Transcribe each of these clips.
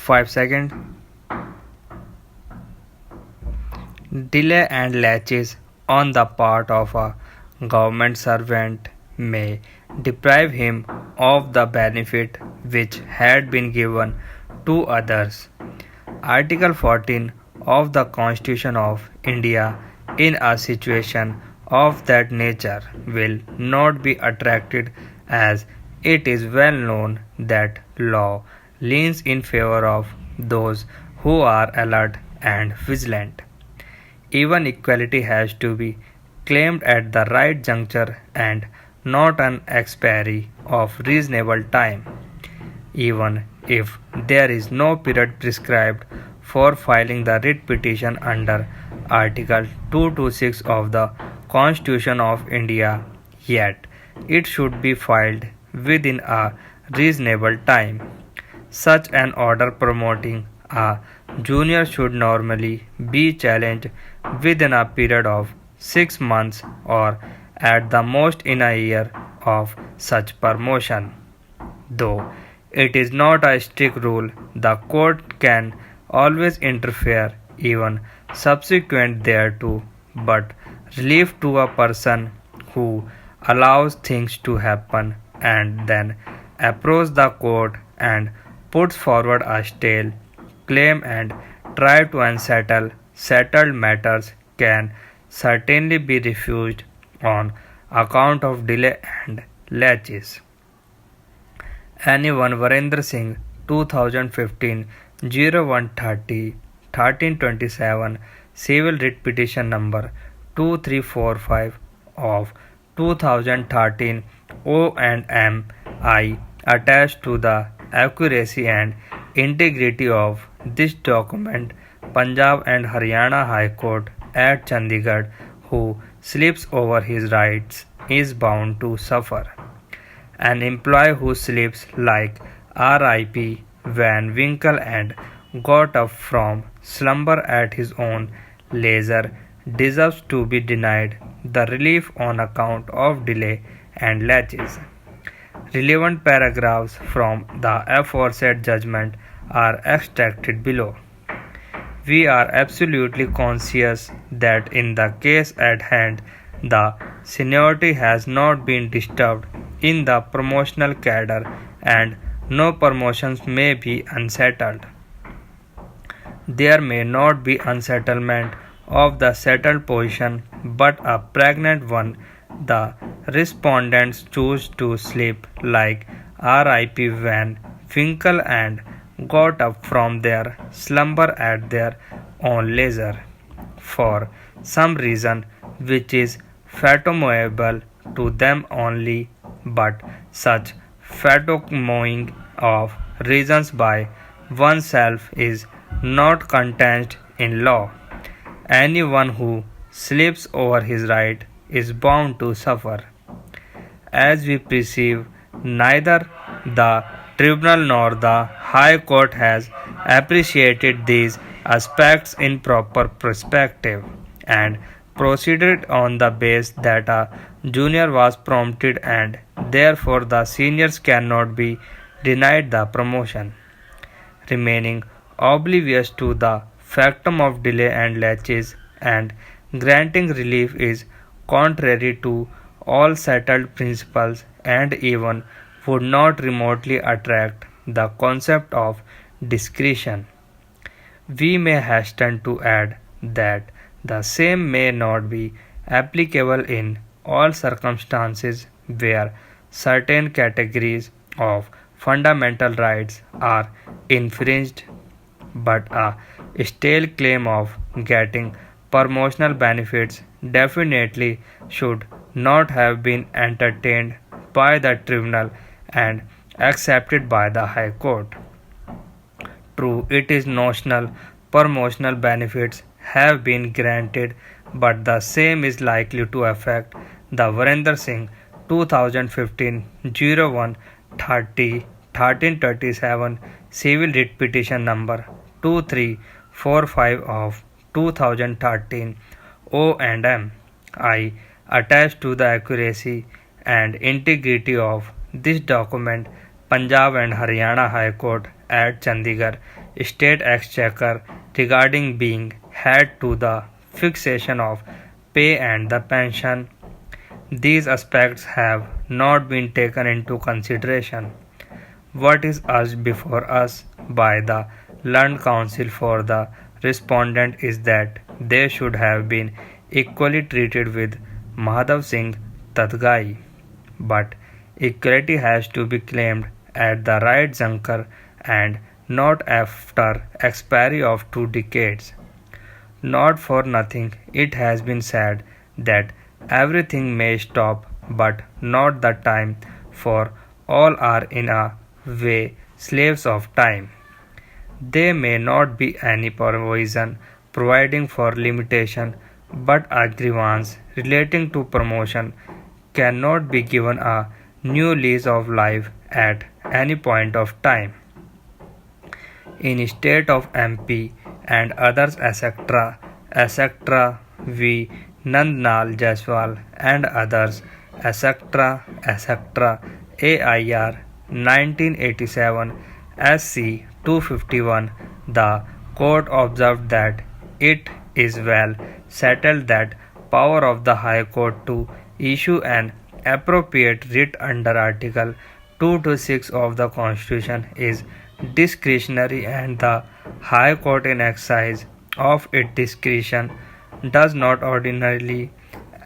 5 seconds. Delay and laches on the part of a government servant may deprive him of the benefit which had been given to others. Article 14 of the Constitution of India in a situation of that nature will not be attracted, as it is well known that law leans in favor of those who are alert and vigilant. Even equality has to be claimed at the right juncture and not an expiry of reasonable time. Even if there is no period prescribed for filing the writ petition under Article 226 of the Constitution of India, yet it should be filed within a reasonable time. Such an order promoting a junior should normally be challenged within a period of 6 months or at the most in a year of such promotion. Though it is not a strict rule, the court can always interfere even subsequent thereto, but relief to a person who allows things to happen and then approach the court and puts forward a stale claim and try to unsettle settled matters can certainly be refused on account of delay and laches. Anyone Virendra Singh 2015 0130 1327 Civil Writ Petition number 2345 of 2013 O&M I attached to the accuracy and integrity of this document. Punjab and Haryana High Court at Chandigarh, who slips over his rights is bound to suffer. An employee who sleeps like R.I.P. Van Winkle and got up from slumber at his own leisure deserves to be denied the relief on account of delay and laches. Relevant paragraphs from the aforesaid judgment are extracted below. We are absolutely conscious that in the case at hand, the seniority has not been disturbed in the promotional cadre and no promotions may be unsettled. There may not be unsettlement of the settled position but a pregnant one. The respondents choose to sleep like R.I.P. Van Winkle and got up from their slumber at their own leisure, for some reason which is fathomable to them only, but such fathoming of reasons by oneself is not contained in law. Anyone who sleeps over his right is bound to suffer. As we perceive, neither the tribunal nor the High Court has appreciated these aspects in proper perspective and proceeded on the base that a junior was promoted and therefore the seniors cannot be denied the promotion. Remaining oblivious to the factum of delay and laches and granting relief is contrary to all settled principles and even would not remotely attract the concept of discretion. We may hasten to add that the same may not be applicable in all circumstances where certain categories of fundamental rights are infringed, but a stale claim of getting promotional benefits definitely should not have been entertained by the tribunal and accepted by the High Court. True, it is notional promotional benefits have been granted, but the same is likely to affect the Virendra Singh 2015 01 30 1337 Civil Writ Petition number 2345 of 2013 O&M I attached to the accuracy and integrity of this document. Punjab and Haryana High Court at Chandigarh State Exchequer regarding being had to the fixation of pay and the pension. These aspects have not been taken into consideration. What is urged before us by the learned counsel for the respondent is that they should have been equally treated with Madhav Singh Tadgai. But equality has to be claimed at the right juncture and not after expiry of 2 decades. Not for nothing it has been said that everything may stop but not the time, for all are in a way slaves of time. There may not be any provision providing for limitation, but a grievance relating to promotion cannot be given a new lease of life at any point of time. In state of MP and others etc. V. Nandlal Jaiswal and others etc. AIR 1987 SC 251, the court observed that it is well settled that power of the High Court to issue an appropriate writ under Article 226 of the Constitution is discretionary, and the High Court in exercise of its discretion does not ordinarily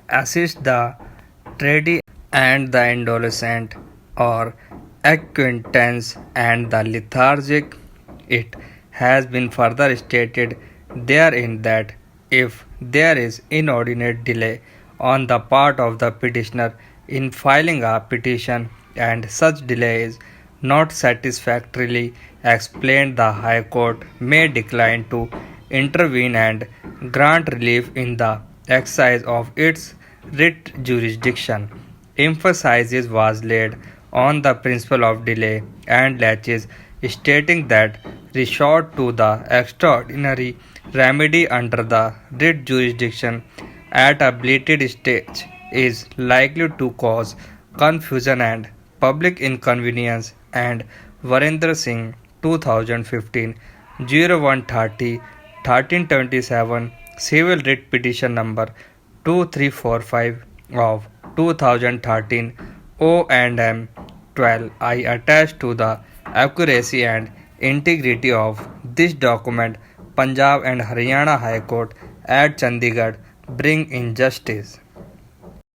assist the needy and the indolent or acquaintance and the lethargic. It has been further stated therein that if there is inordinate delay on the part of the petitioner in filing a petition and such delay is not satisfactorily explained, the High Court may decline to intervene and grant relief in the exercise of its writ jurisdiction. Emphasis was laid on the principle of delay and laches, stating that resort to the extraordinary remedy under the writ jurisdiction at a belated stage is likely to cause confusion and public inconvenience. And Varinder Singh 2015 0130 1327 Civil Writ Petition number 2345 of 2013 O&M 12. I attest to the accuracy and integrity of this document. Punjab and Haryana High Court at Chandigarh bring in justice.